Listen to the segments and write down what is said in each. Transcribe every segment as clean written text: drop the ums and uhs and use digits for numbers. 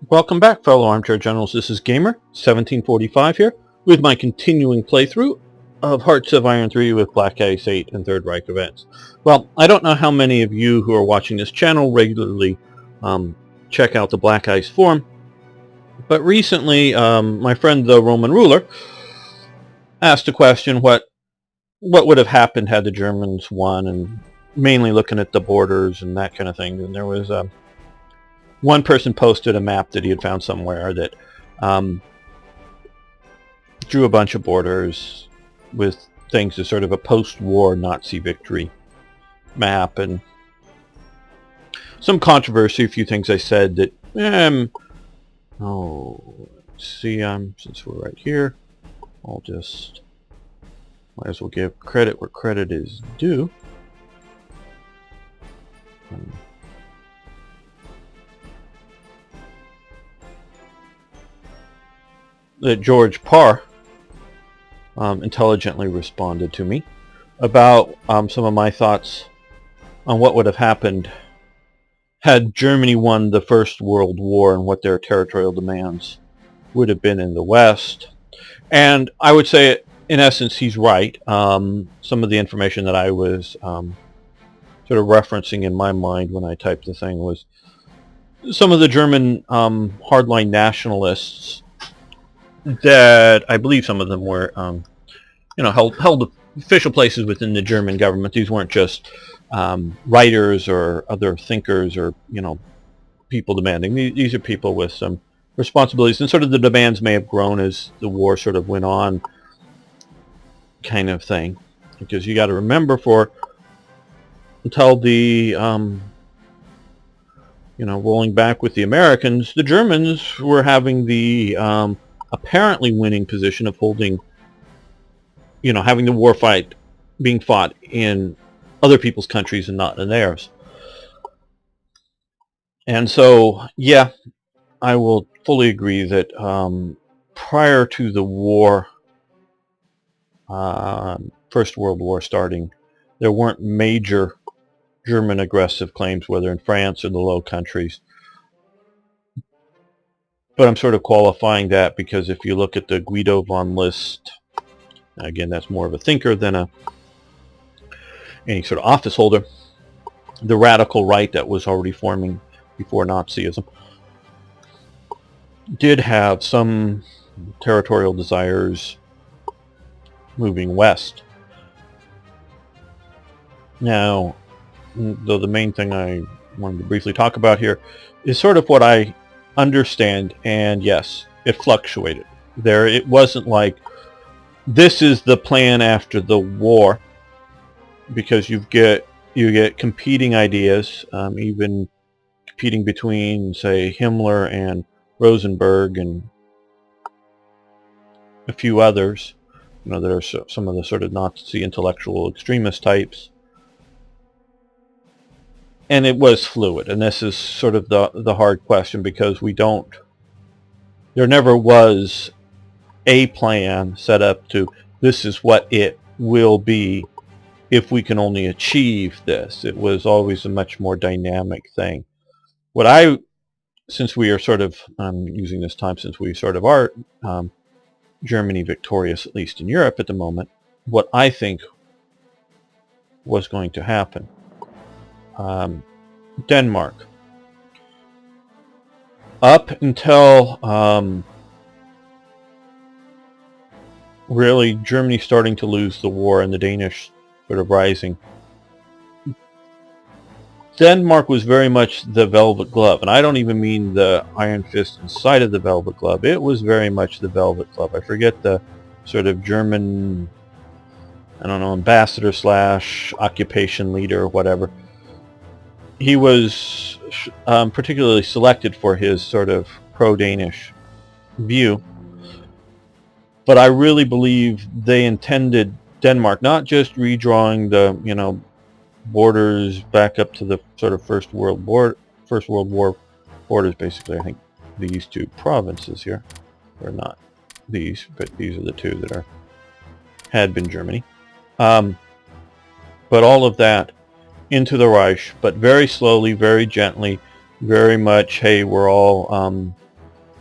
Welcome back, fellow armchair generals. This is Gamer 1745 here with my continuing playthrough of Hearts of Iron 3 with Black Ice 8 and Third Reich events. Well, I don't know how many of you who are watching this channel regularly check out the Black Ice forum, but recently my friend the Roman ruler asked a question: what would have happened had the Germans won, and mainly looking at the borders and that kind of thing. And there was one person posted a map that he had found somewhere that drew a bunch of borders with things as sort of a post-war Nazi victory map, and some controversy, a few things I said that, let's see, since we're right here, I'll just, might as well give credit where credit is due. That George Parr intelligently responded to me about some of my thoughts on what would have happened had Germany won the First World War and what their territorial demands would have been in the West. And I would say, in essence, he's right. Some of the information that I was sort of referencing in my mind when I typed the thing was some of the German hardline nationalists that I believe some of them were, held official places within the German government. These weren't just writers or other thinkers or, people demanding. These are people with some responsibilities, and sort of the demands may have grown as the war sort of went on, kind of thing. Because you got to remember, until the rolling back with the Americans, the Germans were having the apparently winning position of holding, having the war fight being fought in other people's countries and not in theirs. And so, yeah, I will fully agree that prior to the war, First World War starting, there weren't major German aggressive claims, whether in France or the Low Countries. But I'm sort of qualifying that because if you look at the Guido von List, again, that's more of a thinker than any sort of office holder, the radical right that was already forming before Nazism did have some territorial desires moving west. Now, though the main thing I wanted to briefly talk about here is sort of what I understand, and yes, it fluctuated. It wasn't like this is the plan after the war, because you get competing ideas, even competing between, say, Himmler and Rosenberg and a few others, that are some of the sort of Nazi intellectual extremist types. And it was fluid, and this is sort of the hard question, because there never was a plan set up to, this is what it will be if we can only achieve this. It was always a much more dynamic thing. Since we are sort of using this time, since we sort of are Germany victorious, at least in Europe at the moment, what I think was going to happen. Denmark. Up until really Germany starting to lose the war and the Danish sort of rising, Denmark was very much the velvet glove. And I don't even mean the iron fist inside of the velvet glove. It was very much the velvet glove. I forget the sort of German, ambassador / occupation leader or whatever. He was particularly selected for his sort of pro-Danish view. But I really believe they intended Denmark not just redrawing the, borders back up to the sort of First World War borders, basically. I think these two provinces here, or not these, but these are the two that had been Germany. But all of that into the Reich, but very slowly, very gently, very much, hey, we're all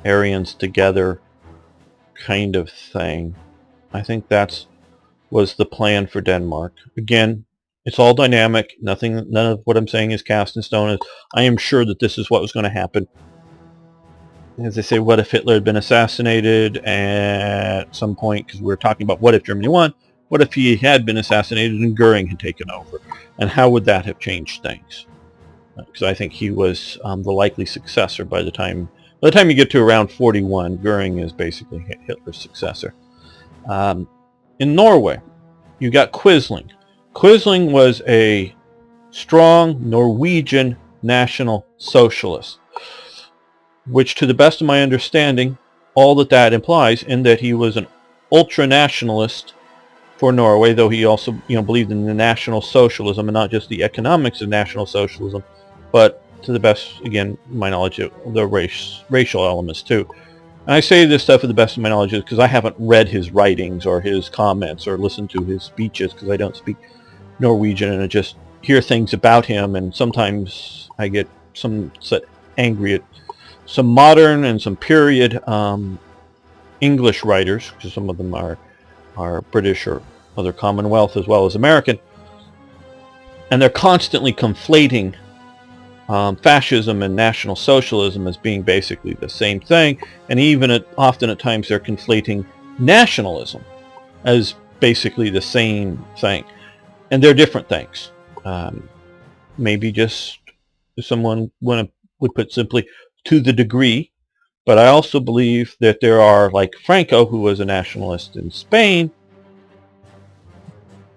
Aryans together kind of thing. I think that's was the plan for Denmark. Again, it's all dynamic. None of what I'm saying is cast in stone. I am sure that this is what was going to happen. As they say, what if Hitler had been assassinated at some point? Because we're talking about what if Germany won. What if he had been assassinated and Goering had taken over? And how would that have changed things? Because I think he was the likely successor by the time you get to around 41. Goering is basically Hitler's successor. In Norway, you got Quisling. Quisling was a strong Norwegian national socialist, which to the best of my understanding, all that implies in that he was an ultra-nationalist for Norway, though he also believed in the national socialism and not just the economics of national socialism, but to the best, again, my knowledge of the racial elements too. And I say this stuff to the best of my knowledge because I haven't read his writings or his comments or listened to his speeches because I don't speak Norwegian, and I just hear things about him, and sometimes I get angry at some modern and some period English writers, because some of them are British or other Commonwealth as well as American, and they're constantly conflating fascism and National Socialism as being basically the same thing, and even often at times they're conflating nationalism as basically the same thing, and they're different things. Maybe just someone would put simply to the degree, but I also believe that there are, like Franco, who was a nationalist in Spain,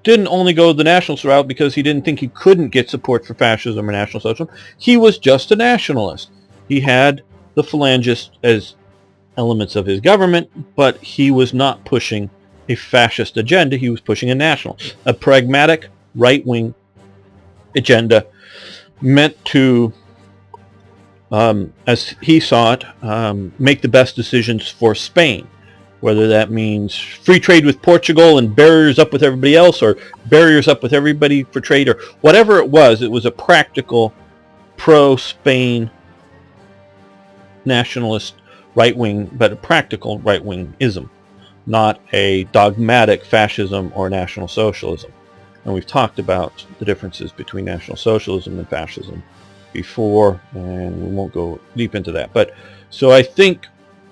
didn't only go the nationalist route because he didn't think he couldn't get support for fascism or National Socialism. He was just a nationalist. He had the phalangists as elements of his government, but he was not pushing a fascist agenda. He was pushing a pragmatic right-wing agenda meant to, as he saw it, make the best decisions for Spain. Whether that means free trade with Portugal and barriers up with everybody else, or barriers up with everybody for trade, or whatever it was a practical pro-Spain nationalist right-wing, but a practical right-wing-ism, not a dogmatic fascism or National Socialism. And we've talked about the differences between National Socialism and fascism before, and we won't go deep into that. But so I think,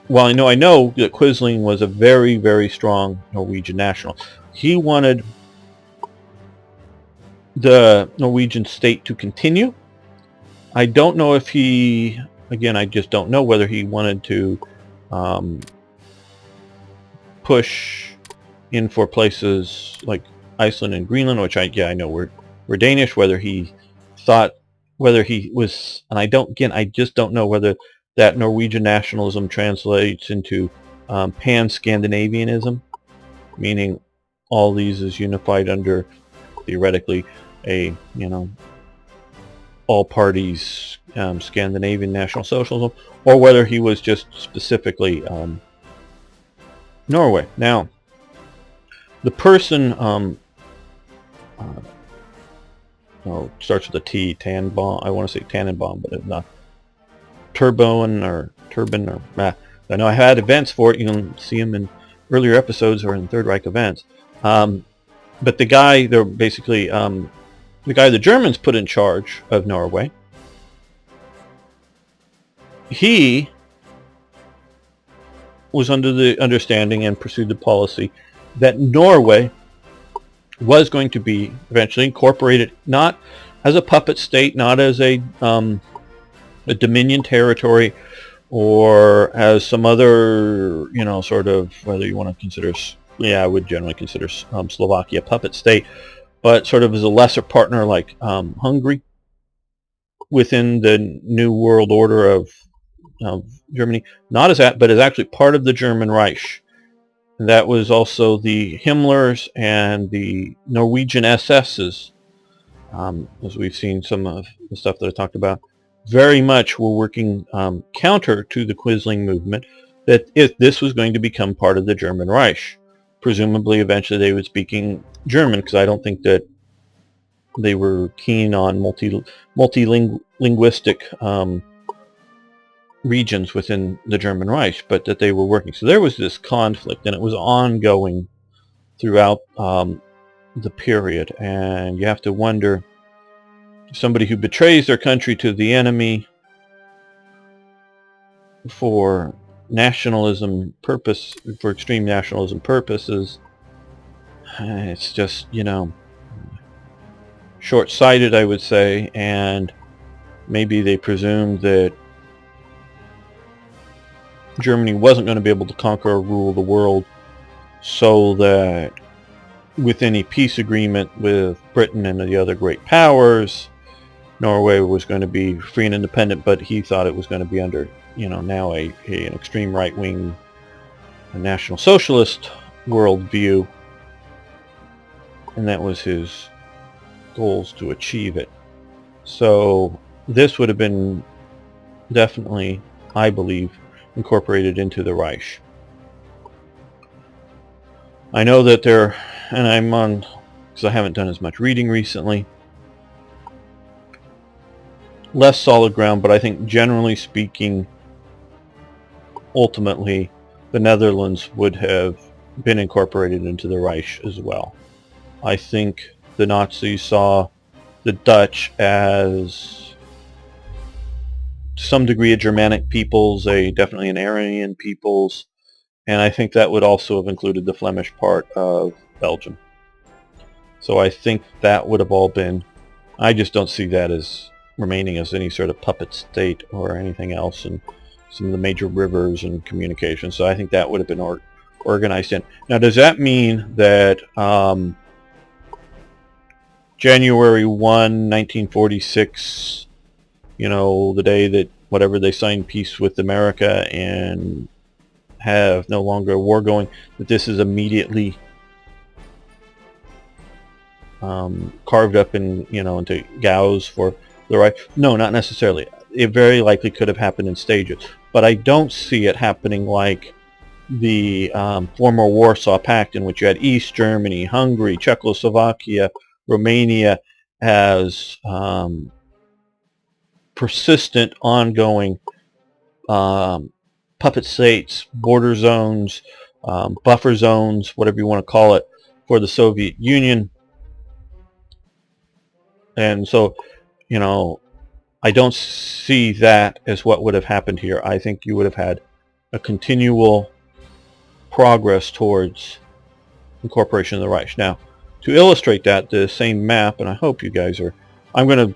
well, I know that Quisling was a very, very strong Norwegian national. He wanted the Norwegian state to continue. I don't know if I just don't know whether he wanted to push in for places like Iceland and Greenland, which I know we're Danish. Whether he was, and I just don't know whether that Norwegian nationalism translates into pan-Scandinavianism, meaning all these is unified under, theoretically, a all parties Scandinavian National Socialism, or whether he was just specifically Norway. Now, the person starts with a T, Tannenbaum. I want to say Tannenbaum, but it's not. Turbine, or I know I had events for it. You can see them in earlier episodes or in Third Reich events. But the guy, they're basically the guy the Germans put in charge of Norway. He was under the understanding and pursued the policy that Norway was going to be eventually incorporated, not as a puppet state, not as a dominion territory, or as some other, sort of, whether you want to consider, I would generally consider Slovakia a puppet state, but sort of as a lesser partner like Hungary within the New World Order of Germany. Not as that, but as actually part of the German Reich. And that was also the Himmlers and the Norwegian SSs, as we've seen some of the stuff that I talked about, very much were working counter to the Quisling movement, that if this was going to become part of the German Reich. Presumably, eventually they would speaking German, because I don't think that they were keen on multilinguistic regions within the German Reich, but that they were working. So there was this conflict, and it was ongoing throughout the period. And you have to wonder, somebody who betrays their country to the enemy for nationalism purpose, for extreme nationalism purposes, it's just, short-sighted, I would say. And maybe they presumed that Germany wasn't going to be able to conquer or rule the world, so that with any peace agreement with Britain and the other great powers, Norway was going to be free and independent, but he thought it was going to be under, now an extreme right-wing National Socialist worldview, and that was his goals to achieve it. So this would have been definitely, I believe, incorporated into the Reich. I know that and I'm on, because I haven't done as much reading recently, less solid ground, but I think generally speaking, ultimately, the Netherlands would have been incorporated into the Reich as well. I think the Nazis saw the Dutch as, to some degree, a Germanic peoples, definitely an Aryan peoples, and I think that would also have included the Flemish part of Belgium. So I think that would have all been, I just don't see that as remaining as any sort of puppet state or anything else, and some of the major rivers and communication. So I think that would have been organized in. Now, does that mean that January 1, 1946, the day that whatever they signed peace with America and have no longer a war going, that this is immediately carved up in, into gauze for the Reich? No, not necessarily. It very likely could have happened in stages, but I don't see it happening like the former Warsaw Pact, in which you had East Germany, Hungary, Czechoslovakia, Romania as persistent, ongoing puppet states, border zones, buffer zones, whatever you want to call it, for the Soviet Union. And so, I don't see that as what would have happened here. I think you would have had a continual progress towards incorporation of the Reich. Now, to illustrate that, the same map, and I hope you guys are, I'm going to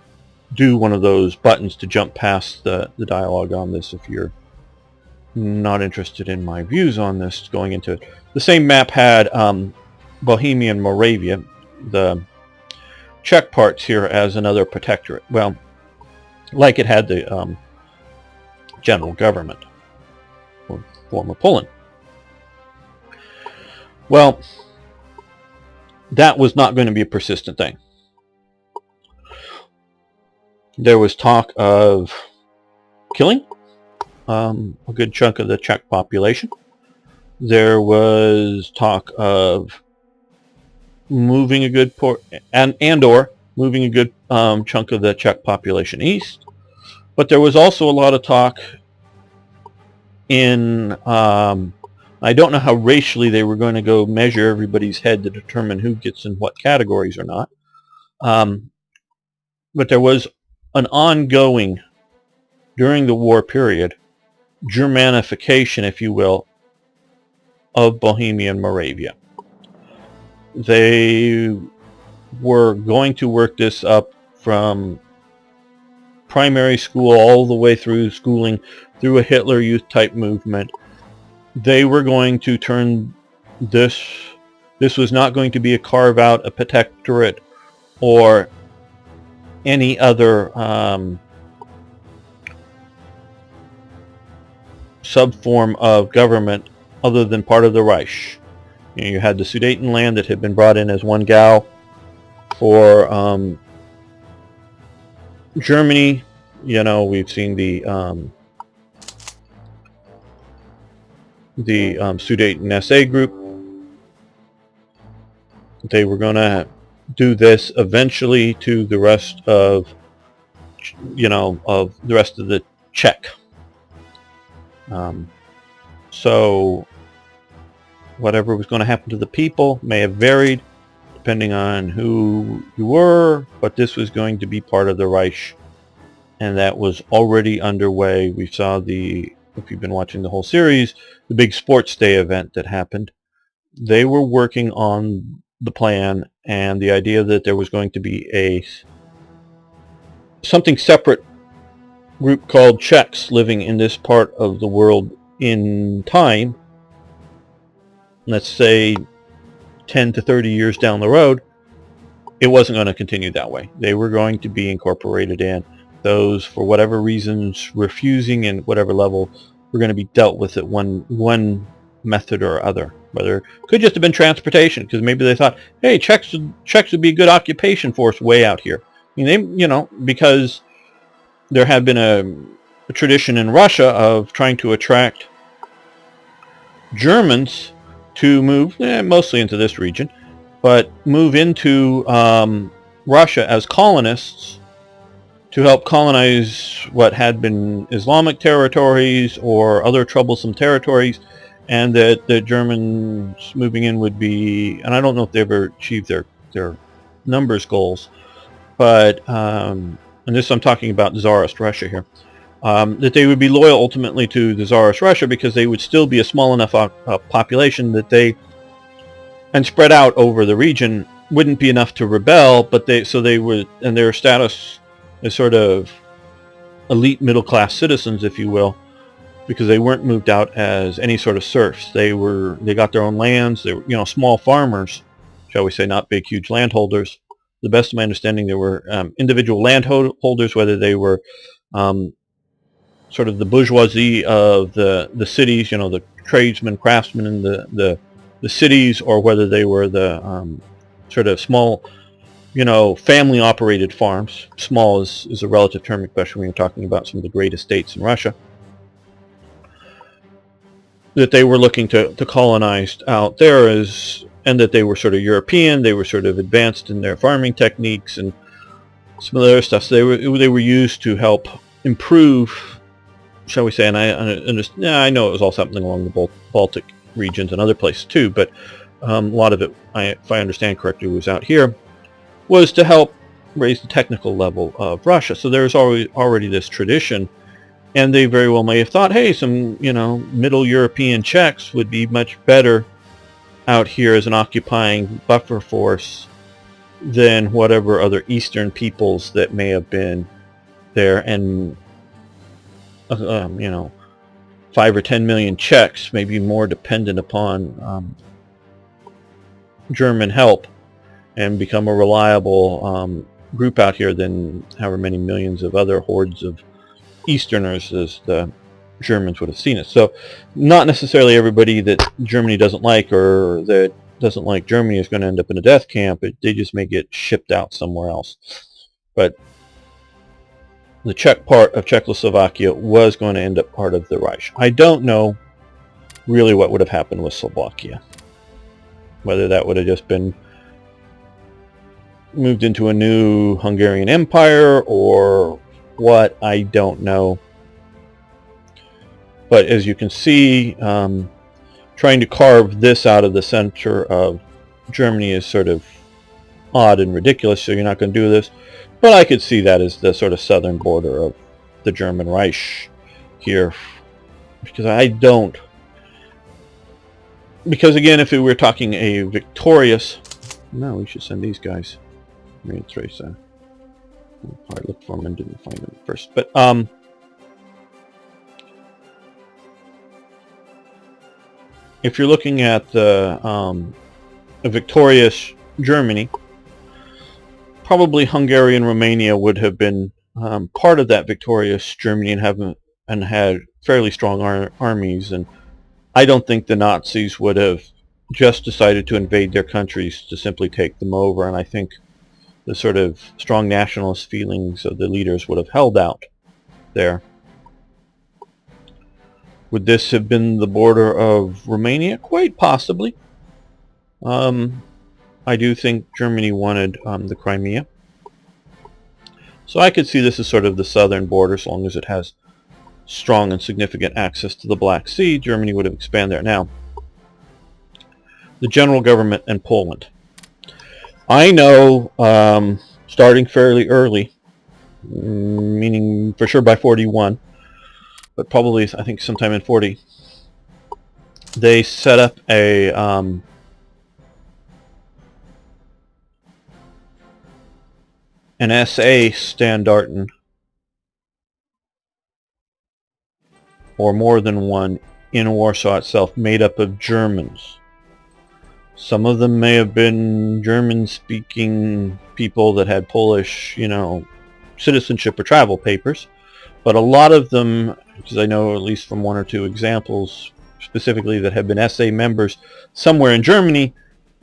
do one of those buttons to jump past the dialogue on this if you're not interested in my views on this going into it. The same map had Bohemia and Moravia, the Czech parts here, as another protectorate. Well, like it had the general government, or former Poland. Well, that was not going to be a persistent thing. There was talk of killing a good chunk of the Czech population. There was talk of moving a good or moving a good chunk of the Czech population east. But there was also a lot of talk in, I don't know how racially they were going to go measure everybody's head to determine who gets in what categories or not. But there was an ongoing, during the war period, Germanification, if you will, of Bohemia and Moravia. They were going to work this up from primary school all the way through schooling, through a Hitler Youth type movement. They were going to turn this was not going to be a carve out, a protectorate, or any other subform of government other than part of the Reich. You had the Sudetenland that had been brought in as one Gau for Germany. We've seen the Sudeten SA group. They were going to do this eventually to the rest of, of the rest of the Czech So whatever was going to happen to the people may have varied depending on who you were, but this was going to be part of the Reich, and that was already underway. We saw if you've been watching the whole series, the big sports day event that happened. They were working on the plan and the idea that there was going to be something separate group called Czechs living in this part of the world in time, let's say 10 to 30 years down the road. It wasn't going to continue that way. They were going to be incorporated in. Those, for whatever reasons, refusing in whatever level, were going to be dealt with at one method or other. Whether it could just have been transportation, because maybe they thought, hey, Czechs would be a good occupation force way out here. I mean, because there had been a tradition in Russia of trying to attract Germans to move, mostly into this region, but move into Russia as colonists to help colonize what had been Islamic territories or other troublesome territories, and that the Germans moving in would be, and I don't know if they ever achieved their numbers goals, but, and this I'm talking about Tsarist Russia here, that they would be loyal ultimately to the Tsarist Russia because they would still be a small enough population that and spread out over the region, wouldn't be enough to rebel, but they would, and their status as sort of elite middle class citizens, if you will, because they weren't moved out as any sort of serfs. They got their own lands. They were, small farmers, shall we say, not big, huge landholders. To the best of my understanding, there were individual landholders, whether they were sort of the bourgeoisie of the cities, the tradesmen, craftsmen in the cities, or whether they were the sort of small, family operated farms. Small is a relative term, especially when you're talking about some of the great estates in Russia, that they were looking to colonize out there, and that they were sort of European. They were sort of advanced in their farming techniques and some of the other stuff. So they were used to help improve, shall we say, and I know it was all something along the Baltic regions and other places too, but a lot of it, if I understand correctly, was out here, was to help raise the technical level of Russia. So there's already this tradition, and they very well may have thought, hey, some Middle European Czechs would be much better out here as an occupying buffer force than whatever other Eastern peoples that may have been there, and 5 or 10 million Czechs may be more dependent upon German help and become a reliable group out here than however many millions of other hordes of Easterners as the Germans would have seen it. So not necessarily everybody that Germany doesn't like or that doesn't like Germany is going to end up in a death camp. They just may get shipped out somewhere else. But the Czech part of Czechoslovakia was going to end up part of the Reich. I don't know really what would have happened with Slovakia. Whether that would have just been moved into a new Hungarian empire or what, I don't know. But as you can see, trying to carve this out of the center of Germany is sort of odd and ridiculous, so you're not going to do this. But I could see that as the sort of southern border of the German Reich here. Because again, if we were talking a victorious... No, we should send these guys. Let me trace that. I looked for them and didn't find them first. But, if you're looking at a victorious Germany, probably Hungary and Romania would have been part of that victorious Germany and had fairly strong armies. And I don't think the Nazis would have just decided to invade their countries to simply take them over. And I think the sort of strong nationalist feelings of the leaders would have held out there. Would this have been the border of Romania? Quite possibly. I do think Germany wanted the Crimea. So I could see this as sort of the southern border, as long as it has strong and significant access to the Black Sea, Germany would have expanded there. Now, the general government and Poland. I know, starting fairly early, meaning for sure by 41, but probably I think sometime in 40, they set up a an SA Standarten, or more than one, in Warsaw itself, made up of Germans. Some of them may have been German-speaking people that had Polish, citizenship or travel papers, but a lot of them, because I know at least from one or two examples specifically that have been SA members somewhere in Germany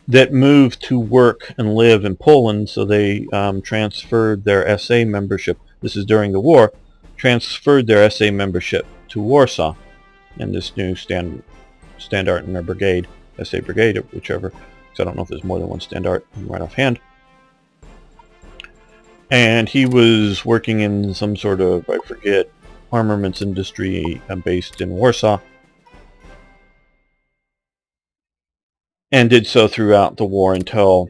that moved to work and live in Poland, so they transferred their SA membership, this is during the war, transferred their SA membership to Warsaw in this new Standarten or brigade, SA brigade, or whichever, because I don't know if there's more than one Standart right offhand. And he was working in some sort of, I forget, armaments industry based in Warsaw, and did so throughout the war until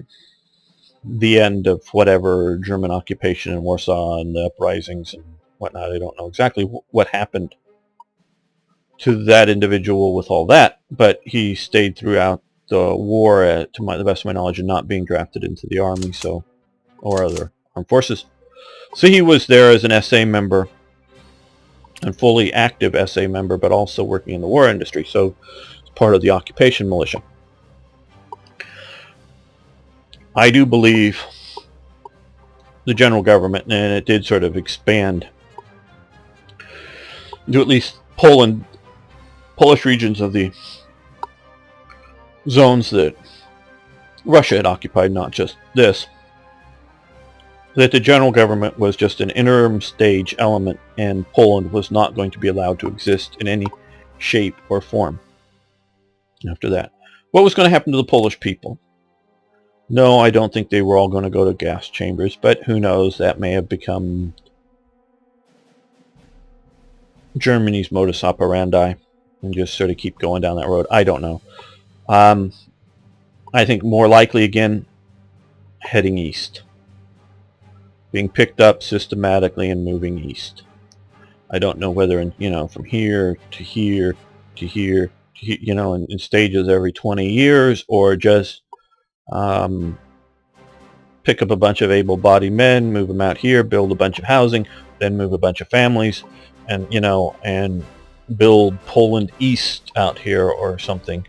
the end of whatever German occupation in Warsaw and the uprisings and whatnot. I don't know exactly what happened to that individual with all that, but he stayed throughout the war, to the best of my knowledge, and not being drafted into the army, or other armed forces. So he was there as an SA member, and fully active SA member, but also working in the war industry, so it's part of the occupation militia. I do believe the general government, and it did sort of expand to at least Polish regions of the zones that Russia had occupied, not just this, that the general government was just an interim stage element, and Poland was not going to be allowed to exist in any shape or form after that. What was going to happen to the Polish people? No, I don't think they were all going to go to gas chambers, but who knows, that may have become Germany's modus operandi and just sort of keep going down that road. I don't know. I think more likely, again, heading east. Being picked up systematically and moving east. I don't know whether, from here to here to here, in stages every 20 years, or just pick up a bunch of able-bodied men, move them out here, build a bunch of housing, then move a bunch of families, and and build Poland east out here or something.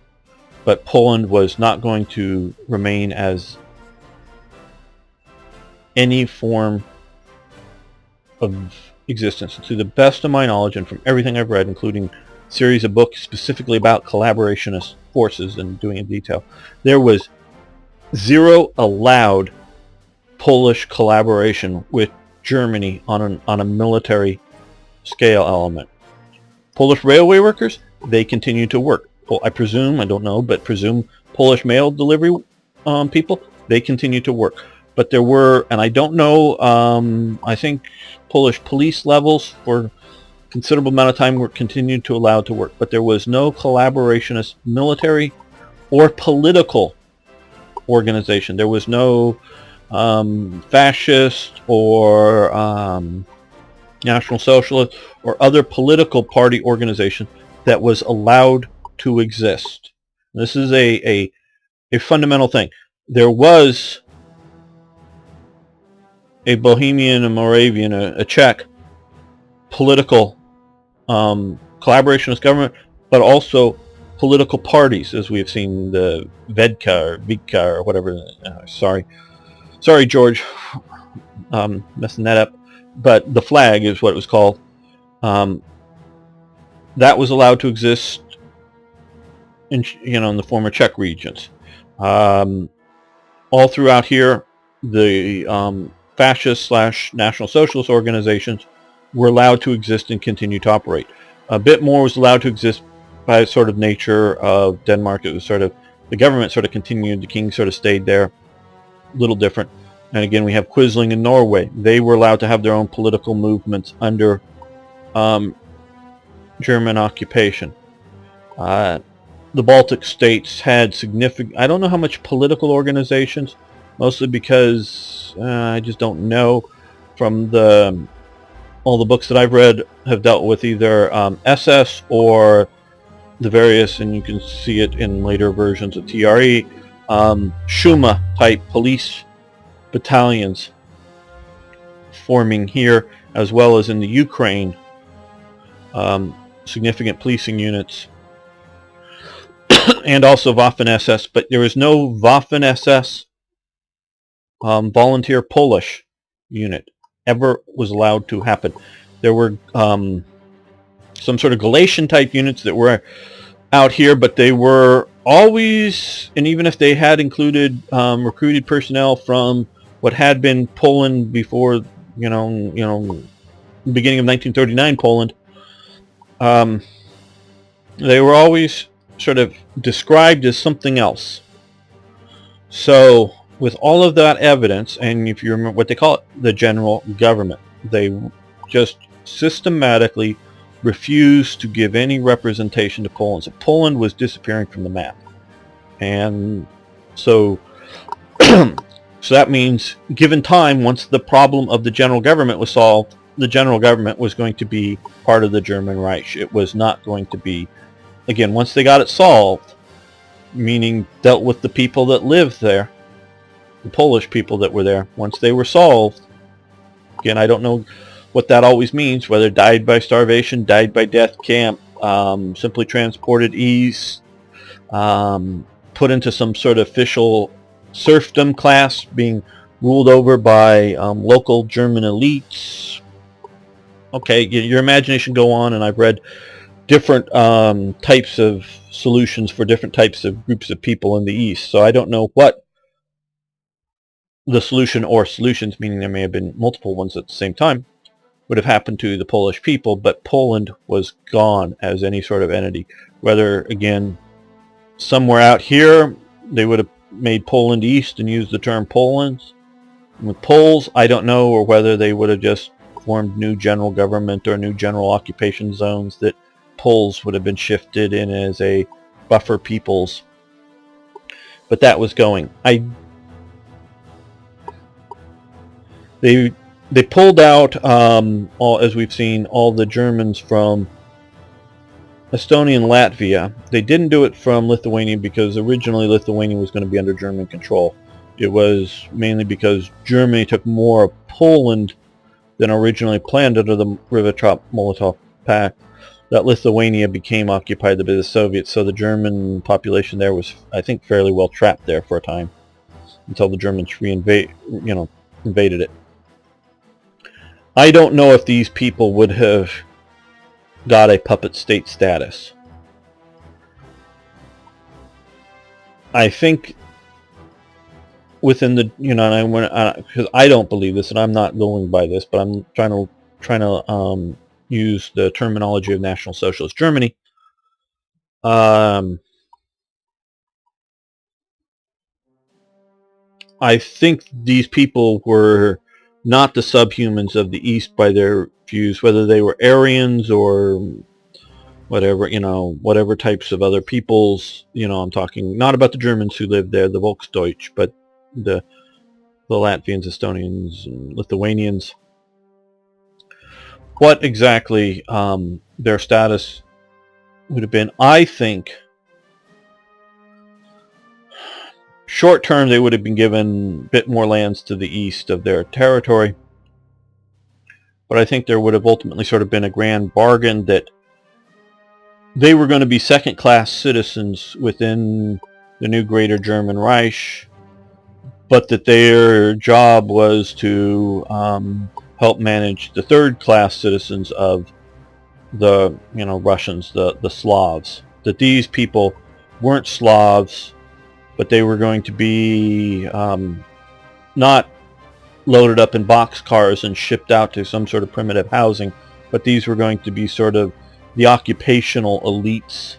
But Poland was not going to remain as any form of existence. To the best of my knowledge, and from everything I've read, including a series of books specifically about collaborationist forces and doing in detail, there was zero allowed Polish collaboration with Germany on a military scale element. Polish railway workers, they continue to work. Well, I presume, I don't know, but presume Polish mail delivery people, they continue to work. But there were, and I don't know, I think Polish police levels for a considerable amount of time were continued to allow to work. But there was no collaborationist military or political organization. There was no fascist or National Socialist or other political party organization that was allowed to exist. This is a fundamental thing. There was a Bohemian, a Moravian, a Czech political collaborationist government, but also political parties, as we have seen the Vedka or Vidka or whatever. Sorry, George, messing that up. But the flag is what it was called. That was allowed to exist in the former Czech regions. All throughout here, the fascist/National Socialist organizations were allowed to exist and continue to operate. A bit more was allowed to exist by sort of nature of Denmark. It was sort of, the government sort of continued, the king sort of stayed there, a little different. And again, we have Quisling in Norway. They were allowed to have their own political movements under German occupation. The Baltic states had significant, I don't know how much political organizations, mostly because I just don't know from all the books that I've read have dealt with either SS or the various, and you can see it in later versions of TRE, Shuma type police battalions forming here, as well as in the Ukraine, significant policing units, and also Waffen-SS, but there was no Waffen-SS volunteer Polish unit ever was allowed to happen. There were some sort of Galatian type units that were out here, but they were always, and even if they had included recruited personnel from what had been Poland before, beginning of 1939 Poland, they were always sort of described as something else. So with all of that evidence, and if you remember what they call it, the general government, they just systematically refused to give any representation to Poland. So Poland was disappearing from the map. And so so that means, given time, once the problem of the general government was solved, the general government was going to be part of the German Reich. It was not going to be, again, once they got it solved, meaning dealt with the people that lived there, the Polish people that were there, once they were solved, again, I don't know what that always means, whether died by starvation, died by death camp, simply transported east, put into some sort of official serfdom class, being ruled over by local German elites. Okay, your imagination go on, and I've read different types of solutions for different types of groups of people in the East, so I don't know what the solution, or solutions, meaning there may have been multiple ones at the same time, would have happened to the Polish people, but Poland was gone as any sort of entity. Whether, again, somewhere out here they would have made Poland East and used the term Poland with Poles, I don't know, or whether they would have just formed new general government or new general occupation zones that Poles would have been shifted in as a buffer peoples. But that was going. They pulled out, as we've seen, all the Germans from Estonia and Latvia. They didn't do it from Lithuania because originally Lithuania was going to be under German control. It was mainly because Germany took more of Poland than originally planned under the Ribbentrop-Molotov Pact, that Lithuania became occupied by the Soviets, so the German population there was, I think, fairly well trapped there for a time until the Germans invaded it. I don't know if these people would have got a puppet state status. I think within the, because I don't believe this, and I'm not going by this, but I'm trying to use the terminology of National Socialist Germany. I think these people were not the subhumans of the East by their views, whether they were Aryans or whatever, whatever types of other peoples. I'm talking not about the Germans who lived there, the Volksdeutsch, but the Latvians, Estonians, and Lithuanians. What exactly their status would have been, I think, short term they would have been given a bit more lands to the east of their territory, but I think there would have ultimately sort of been a grand bargain that they were going to be second-class citizens within the new Greater German Reich, but that their job was to help manage the third-class citizens of the Russians, the Slavs. That these people weren't Slavs, but they were going to be not loaded up in boxcars and shipped out to some sort of primitive housing, but these were going to be sort of the occupational elites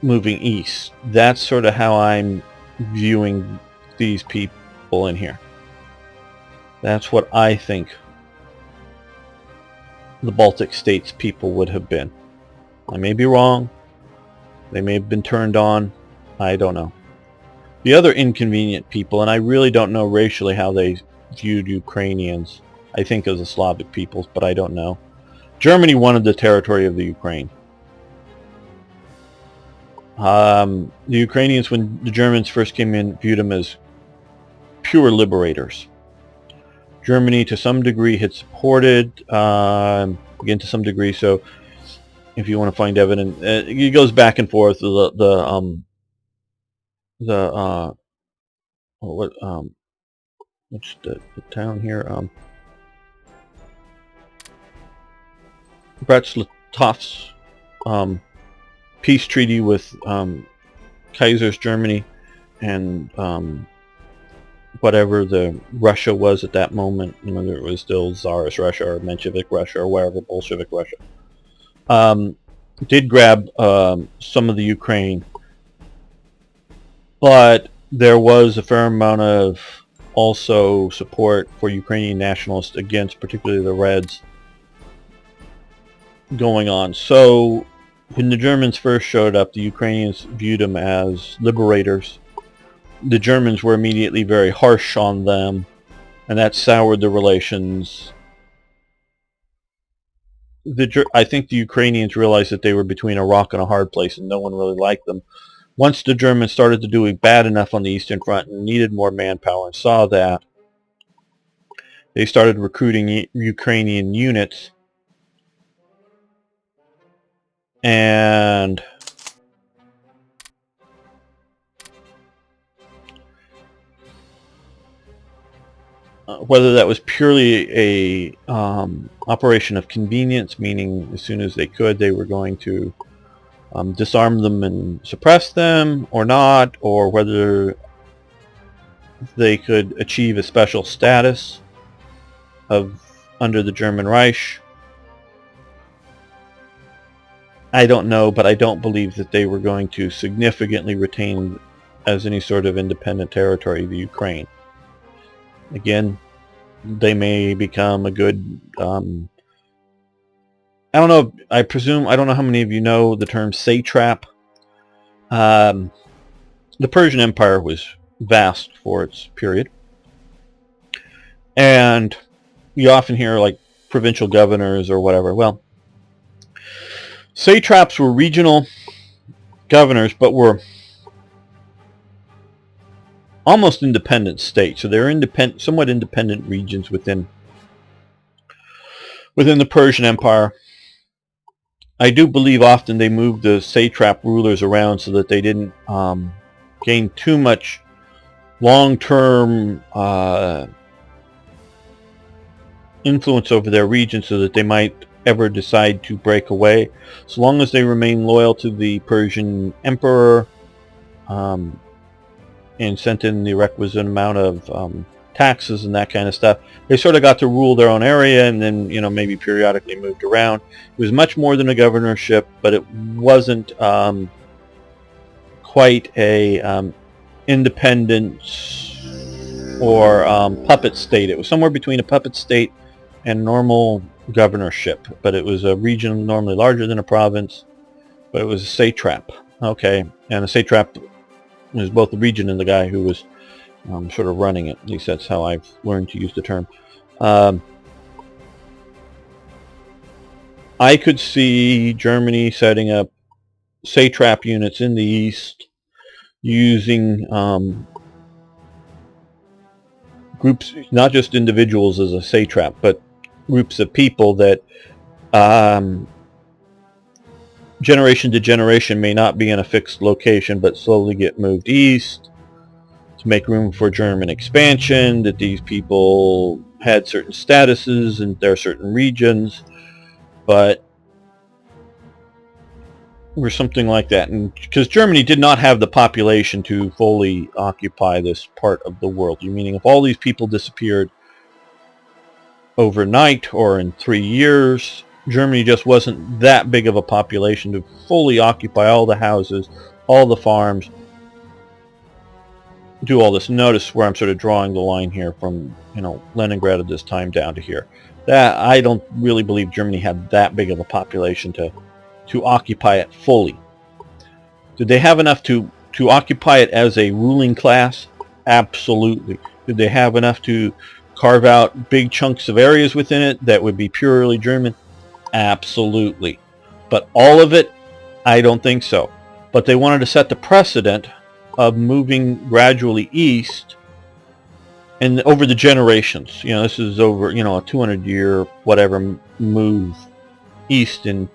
moving east. That's sort of how I'm viewing these people in here. That's what I think the Baltic states people would have been. I may be wrong. They may have been turned on. I don't know. The other inconvenient people, and I really don't know racially how they viewed Ukrainians. I think as the Slavic peoples, but I don't know. Germany wanted the territory of the Ukraine. The Ukrainians, when the Germans first came in, viewed them as pure liberators. Germany, to some degree, had supported, again, to some degree. So, if you want to find evidence, it goes back and forth. What's the town here? Brest-Litovsk's peace treaty with Kaiser's Germany and whatever the Russia was at that moment, whether it was still Tsarist Russia or Menshevik Russia or whatever, Bolshevik Russia, did grab some of the Ukraine, but there was a fair amount of also support for Ukrainian nationalists against particularly the Reds going on. So when the Germans first showed up, the Ukrainians viewed them as liberators. The Germans were immediately very harsh on them, and that soured the relations. I think the Ukrainians realized that they were between a rock and a hard place, and no one really liked them. Once the Germans started to do bad enough on the Eastern Front and needed more manpower and saw that, they started recruiting Ukrainian units, and whether that was purely a operation of convenience, meaning as soon as they could, they were going to disarm them and suppress them, or not, or whether they could achieve a special status under the German Reich, I don't know, but I don't believe that they were going to significantly retain as any sort of independent territory the Ukraine. Again, they may become a good, I don't know, I don't know how many of you know the term satrap. The Persian Empire was vast for its period, and you often hear like provincial governors or whatever. Well, satraps were regional governors, but were almost independent states. So they're somewhat independent regions within the Persian Empire. I do believe often they moved the satrap rulers around so that they didn't gain too much long-term influence over their region, so that they might ever decide to break away. So long as they remain loyal to the Persian emperor and sent in the requisite amount of taxes and that kind of stuff, they sort of got to rule their own area, and then maybe periodically moved around. It was much more than a governorship, but it wasn't quite a independent or puppet state. It was somewhere between a puppet state and normal governorship, but it was a region normally larger than a province, but it was a satrap. Okay, and a satrap was both the region and the guy who was sort of running it. At least that's how I've learned to use the term. I could see Germany setting up satrap units in the east, using groups, not just individuals as a satrap, but groups of people that generation to generation may not be in a fixed location, but slowly get moved east to make room for German expansion, that these people had certain statuses in their certain regions, but or something like that. And because Germany did not have the population to fully occupy this part of the world, meaning if all these people disappeared overnight or in 3 years, Germany just wasn't that big of a population to fully occupy all the houses, all the farms, do all this. Notice where I'm sort of drawing the line here from Leningrad at this time down to here. That I don't really believe Germany had that big of a population to occupy it fully. Did they have enough to occupy it as a ruling class? Absolutely. Did they have enough to carve out big chunks of areas within it that would be purely German? Absolutely. But all of it, I don't think so. But they wanted to set the precedent of moving gradually east and over the generations. You know, this is over, you know, a 200-year whatever move east in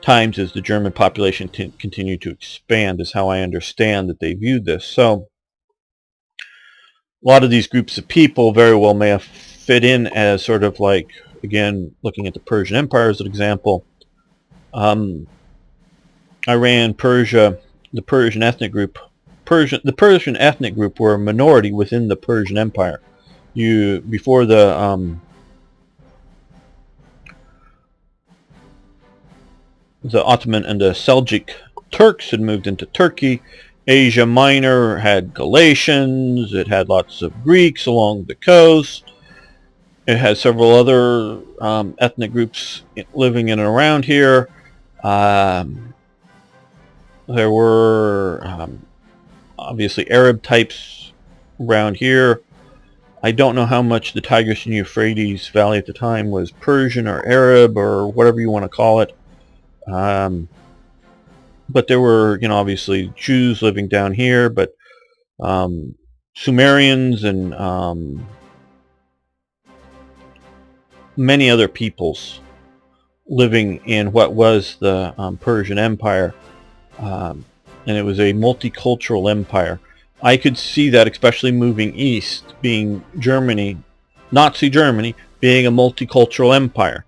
times as the German population continued to expand, is how I understand that they viewed this. So a lot of these groups of people very well may have fit in as sort of like, again, looking at the Persian Empire as an example, Iran, Persia, the Persian ethnic group. The Persian ethnic group were a minority within the Persian Empire. Before the Ottoman and the Seljuk Turks had moved into Turkey, Asia Minor had Galatians, it had lots of Greeks along the coast, it had several other ethnic groups living in and around here. There were obviously Arab types around here. I don't know how much the Tigris and Euphrates Valley at the time was Persian or Arab or whatever you want to call it. But there were, you know, obviously Jews living down here, but Sumerians and many other peoples living in what was the Persian Empire. And it was a multicultural empire. I could see that, especially moving east, being Germany, Nazi Germany, being a multicultural empire.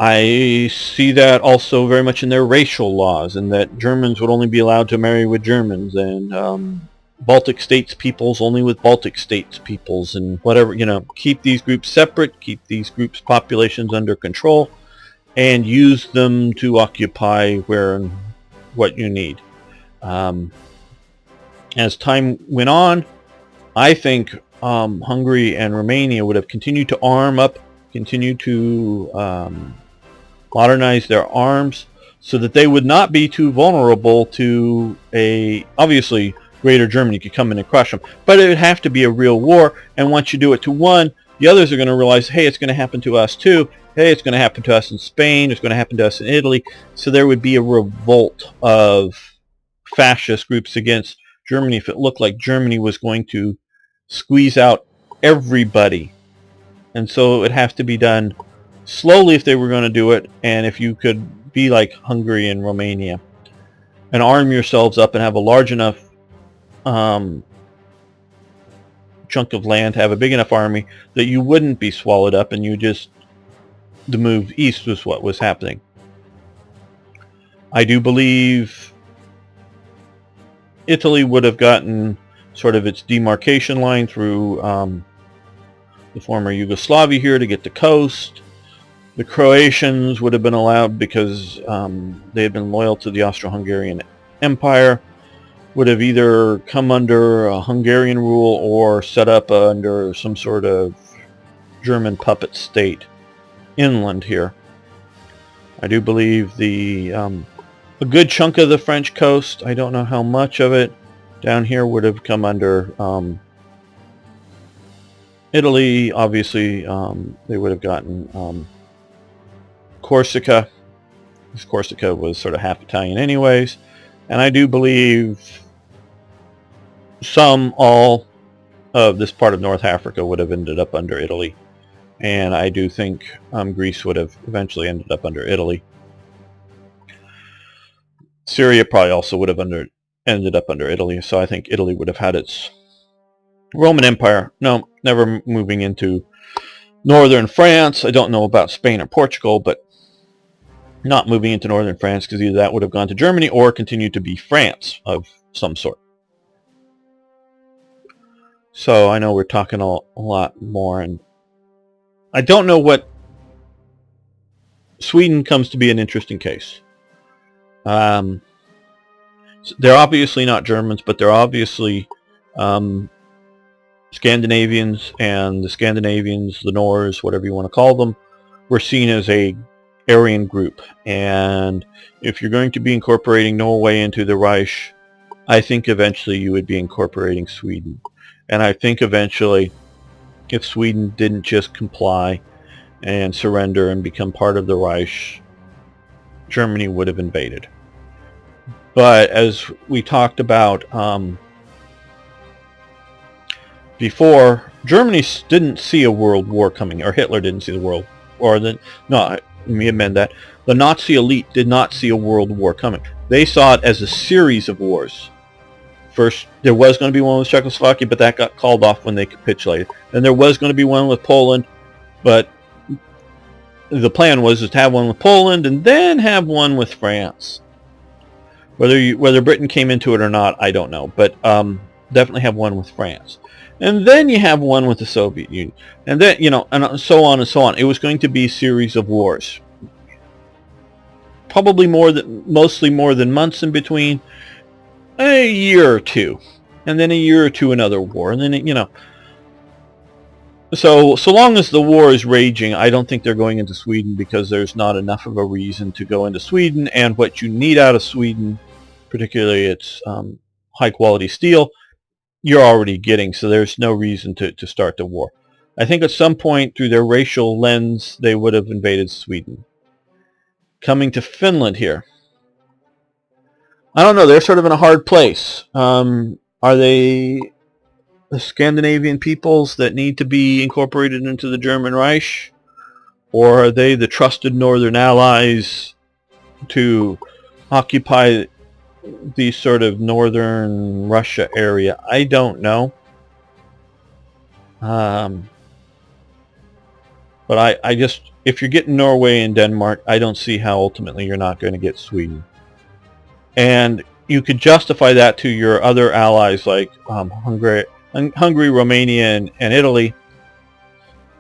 I see that also very much in their racial laws, and that Germans would only be allowed to marry with Germans, and Baltic states peoples only with Baltic states peoples, and whatever, you know, keep these groups separate, keep these groups' populations under control, and use them to occupy where and what you need. As time went on, I think Hungary and Romania would have continued to arm up, continued to modernize their arms so that they would not be too vulnerable to obviously Greater Germany could come in and crush them, but it would have to be a real war, and once you do it to one, the others are going to realize, hey, it's going to happen to us too. Hey, it's going to happen to us in Spain, it's going to happen to us in Italy. So there would be a revolt of fascist groups against Germany if it looked like Germany was going to squeeze out everybody. And so it would have to be done slowly if they were going to do it, and if you could be like Hungary and Romania and arm yourselves up and have a large enough chunk of land, have a big enough army that you wouldn't be swallowed up, and the move east was what was happening. I do believe Italy would have gotten sort of its demarcation line through the former Yugoslavia here to get the coast. The Croatians would have been allowed because they had been loyal to the Austro-Hungarian Empire, would have either come under a Hungarian rule or set up under some sort of German puppet state inland here. I do believe a good chunk of the French coast, I don't know how much of it, down here would have come under Italy. Obviously, they would have gotten Corsica, because Corsica was sort of half Italian anyways. And I do believe all of this part of North Africa would have ended up under Italy. And I do think Greece would have eventually ended up under Italy. Syria probably also would have ended up under Italy. So I think Italy would have had its Roman Empire. No, never moving into northern France. I don't know about Spain or Portugal, but not moving into northern France, because either that would have gone to Germany or continued to be France of some sort. So I know we're talking a lot more, and I don't know what Sweden comes to be an interesting case. They're obviously not Germans, but they're obviously Scandinavians, and the Scandinavians, the Norse, whatever you want to call them, were seen as a Aryan group. And if you're going to be incorporating Norway into the Reich, I think eventually you would be incorporating Sweden. And I think eventually, if Sweden didn't just comply and surrender and become part of the Reich, Germany would have invaded. But as we talked about before, Germany didn't see a world war coming, or Hitler didn't see the world, or the, no, let me amend that. The Nazi elite did not see a world war coming. They saw it as a series of wars. First, there was going to be one with Czechoslovakia, but that got called off when they capitulated. Then there was going to be one with Poland, but the plan was to have one with Poland and then have one with France. Whether Britain came into it or not, I don't know, but definitely have one with France. And then you have one with the Soviet Union. And then, and so on and so on. It was going to be a series of wars. Probably mostly more than months in between. A year or two. And then a year or two another war. And then, So long as the war is raging, I don't think they're going into Sweden, because there's not enough of a reason to go into Sweden. And what you need out of Sweden, particularly its high-quality steel, you're already getting, so there's no reason to start the war. I think at some point, through their racial lens, they would have invaded Sweden. Coming to Finland here. I don't know, they're sort of in a hard place. Are they the Scandinavian peoples that need to be incorporated into the German Reich? Or are they the trusted northern allies to occupy the sort of northern Russia area? I don't know. But I just, if you're getting Norway and Denmark, I don't see how ultimately you're not going to get Sweden. And you could justify that to your other allies like Hungary, Romania, and Italy,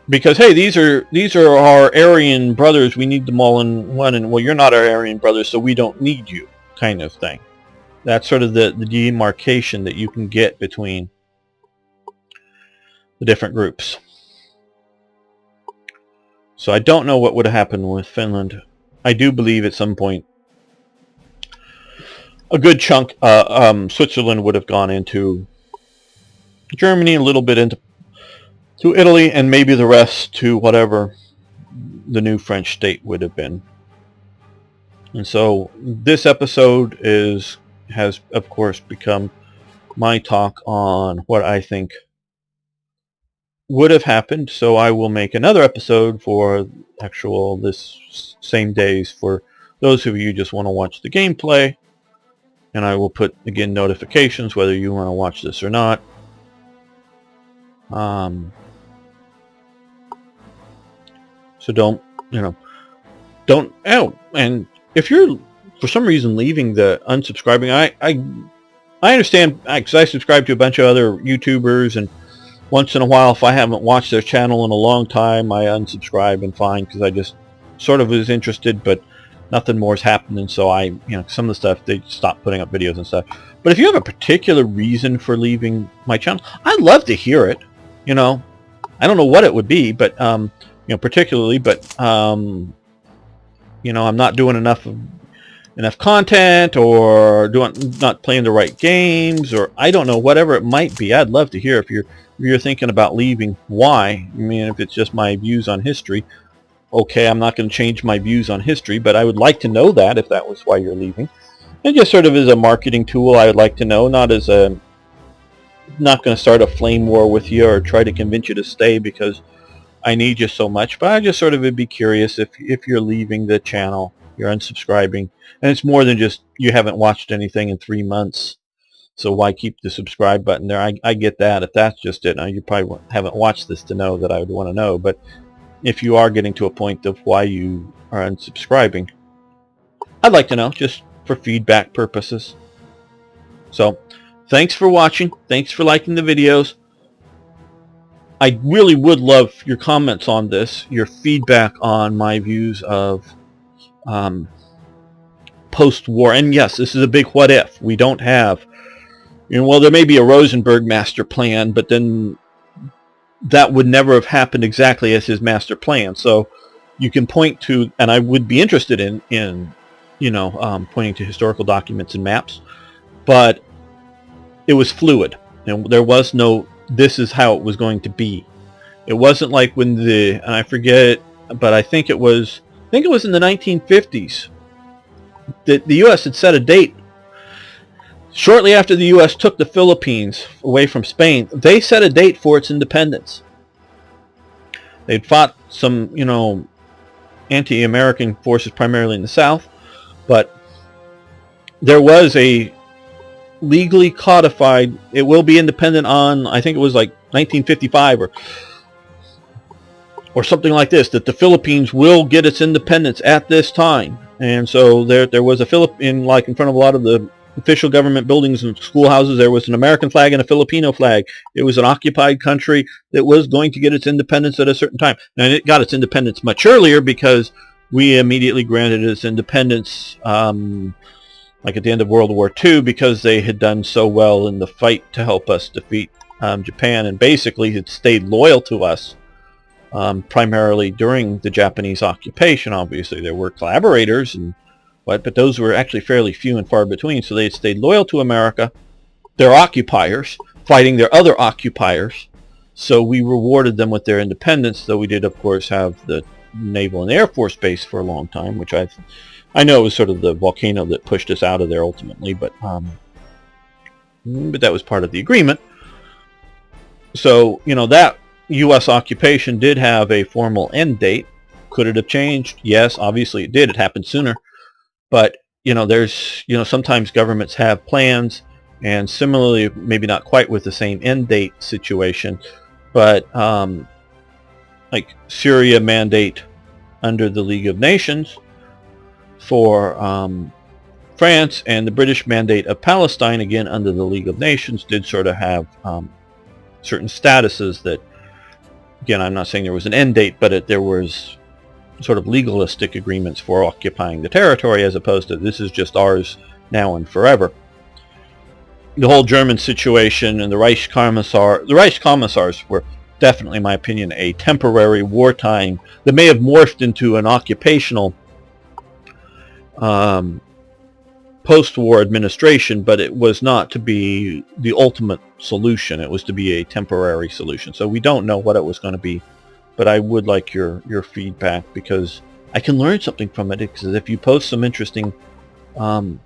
because hey, these are our Aryan brothers. We need them all in one, and well, you're not our Aryan brothers, so we don't need you, kind of thing. That's sort of the demarcation that you can get between the different groups. So I don't know what would have happened with Finland. I do believe at some point a good chunk, Switzerland would have gone into Germany, a little bit into Italy, and maybe the rest to whatever the new French state would have been. And so this episode has of course become my talk on what I think would have happened. So I will make another episode for this same days for those of you who just want to watch the gameplay. And I will put, again, notifications whether you want to watch this or not. So don't, and if you're for some reason leaving the unsubscribing, I understand, because I subscribe to a bunch of other YouTubers, and once in a while, if I haven't watched their channel in a long time, I unsubscribe and fine, because I just sort of was interested, but nothing more has happened, and so some of the stuff, they stopped putting up videos and stuff. But if you have a particular reason for leaving my channel, I'd love to hear it. I don't know what it would be, but particularly, but I'm not doing enough content, or not playing the right games, or I don't know, whatever it might be. I'd love to hear if you're thinking about leaving, why. I mean, if it's just my views on history, okay, I'm not going to change my views on history, but I would like to know that if that was why you're leaving. And just sort of as a marketing tool, I would like to know, not going to start a flame war with you or try to convince you to stay because I need you so much, but I just sort of would be curious if you're leaving the channel, you're unsubscribing, and it's more than just you haven't watched anything in 3 months, so why keep the subscribe button there? I get that. If that's just it, now you probably haven't watched this to know that I would want to know, but if you are getting to a point of why you are unsubscribing, I'd like to know, just for feedback purposes. So, thanks for watching. Thanks for liking the videos. I really would love your comments on this, your feedback on my views of post-war. And yes, this is a big what if. We don't have, well, there may be a Rosenberg master plan, but then that would never have happened exactly as his master plan. So you can point to, and I would be interested in pointing to historical documents and maps, but it was fluid, and there was no, this is how it was going to be. It wasn't like when and I forget, but I think it was in the 1950s that the U.S. had set a date. Shortly after the U.S. took the Philippines away from Spain, they set a date for its independence. They'd fought some, anti-American forces primarily in the South, but there was a legally codified, it will be independent on, I think it was like 1955 or something like this, that the Philippines will get its independence at this time. And so there was a in front of a lot of the official government buildings and schoolhouses, there was an American flag and a Filipino flag. It was an occupied country that was going to get its independence at a certain time. And it got its independence much earlier because we immediately granted its independence like at the end of World War II, because they had done so well in the fight to help us defeat Japan, and basically had stayed loyal to us primarily during the Japanese occupation. Obviously there were collaborators but those were actually fairly few and far between. So they had stayed loyal to America, their occupiers, fighting their other occupiers. So we rewarded them with their independence, though we did, of course, have the Naval and Air Force Base for a long time, which I know it was sort of the volcano that pushed us out of there ultimately, but that was part of the agreement. So, that U.S. occupation did have a formal end date. Could it have changed? Yes, obviously it did. It happened sooner. But, there's, sometimes governments have plans, and similarly, maybe not quite with the same end date situation, but like Syria mandate under the League of Nations for France, and the British mandate of Palestine, again under the League of Nations, did sort of have certain statuses that, again, I'm not saying there was an end date, but there was sort of legalistic agreements for occupying the territory, as opposed to this is just ours now and forever. The whole German situation and the Reich Commissars were definitely, in my opinion, a temporary wartime that may have morphed into an occupational post-war administration, but it was not to be the ultimate solution. It was to be a temporary solution. So we don't know what it was going to be, but I would like your feedback, because I can learn something from it. Because if you post some interesting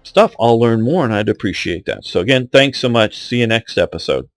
stuff, I'll learn more, and I'd appreciate that. So again, thanks so much. See you next episode.